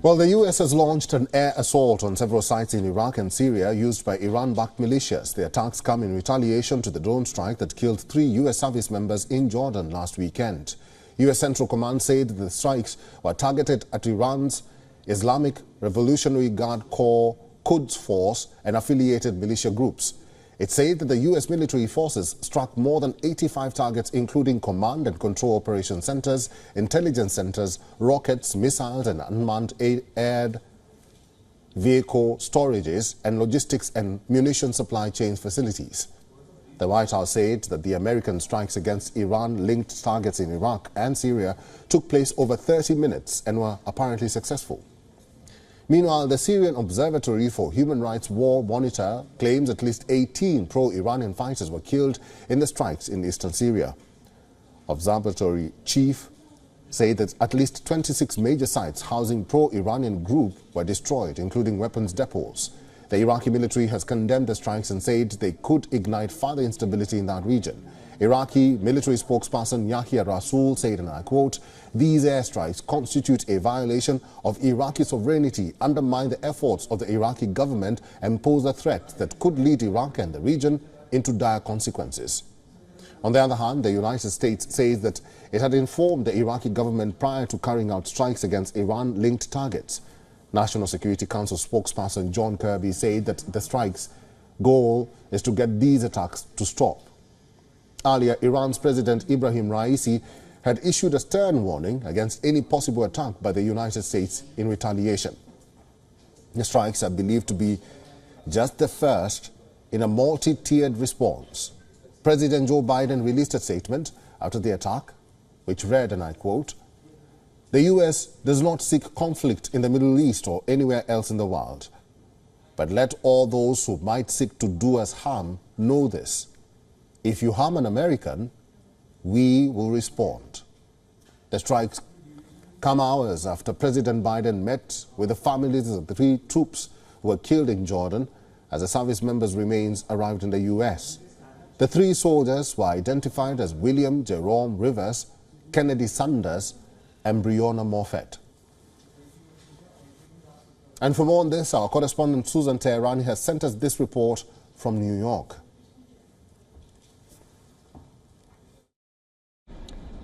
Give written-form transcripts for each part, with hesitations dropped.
Well, the U.S. has launched an air assault on several sites in Iraq and Syria used by Iran-backed militias. The attacks come in retaliation to the drone strike that killed 3 U.S. service members in Jordan last weekend. U.S. Central Command said the strikes were targeted at Iran's Islamic Revolutionary Guard Corps Quds Force and affiliated militia groups. It said that the U.S. military forces struck more than 85 targets, including command and control operation centers, intelligence centers, rockets, missiles, and unmanned air vehicle storages, and logistics and munition supply chain facilities. The White House said that the American strikes against Iran-linked targets in Iraq and Syria took place over 30 minutes and were apparently successful. Meanwhile, the Syrian Observatory for Human Rights War Monitor claims at least 18 pro-Iranian fighters were killed in the strikes in eastern Syria. Observatory chief said that at least 26 major sites housing pro-Iranian group were destroyed, including weapons depots. The Iraqi military has condemned the strikes and said they could ignite further instability in that region. Iraqi military spokesperson Yahya Rasool said, and I quote, "These airstrikes constitute a violation of Iraqi sovereignty, undermine the efforts of the Iraqi government, and pose a threat that could lead Iraq and the region into dire consequences." On the other hand, the United States says that it had informed the Iraqi government prior to carrying out strikes against Iran-linked targets. National Security Council spokesperson John Kirby said that the strike's goal is to get these attacks to stop. Earlier, Iran's President Ibrahim Raisi had issued a stern warning against any possible attack by the United States in retaliation. The strikes are believed to be just the first in a multi-tiered response. President Joe Biden released a statement after the attack, which read, and I quote, "The U.S. does not seek conflict in the Middle East or anywhere else in the world. But let all those who might seek to do us harm know this. If you harm an American, we will respond." The strikes come hours after President Biden met with the families of the 3 troops who were killed in Jordan as the service members' remains arrived in the U.S. The 3 soldiers were identified as William Jerome Rivers, Kennedy Sanders, and Breonna Moffett. And for more on this, our correspondent Susan Teherani has sent us this report from New York.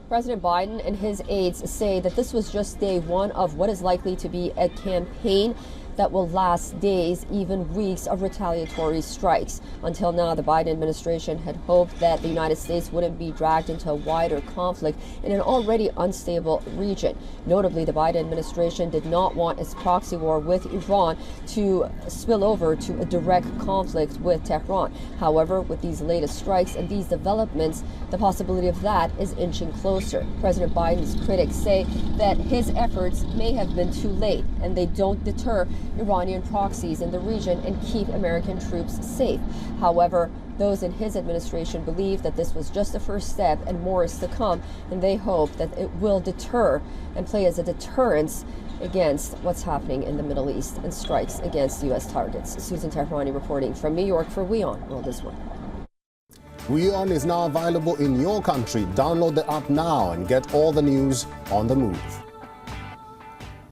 President Biden and his aides say that this was just day 1 of what is likely to be a campaign that will last days, even weeks of retaliatory strikes. Until now, the Biden administration had hoped that the United States wouldn't be dragged into a wider conflict in an already unstable region. Notably, the Biden administration did not want its proxy war with Iran to spill over to a direct conflict with Tehran. However, with these latest strikes and these developments, the possibility of that is inching closer. President Biden's critics say that his efforts may have been too late and they don't deter Iranian proxies in the region and keep American troops safe. However, those in his administration believe that this was just the first step and more is to come, and they hope that it will deter and play as a deterrence against what's happening in the Middle East and strikes against U.S. targets. Susan Teherani reporting from New York for WION World this One. WION is now available in your country. Download the app now and get all the news on the move.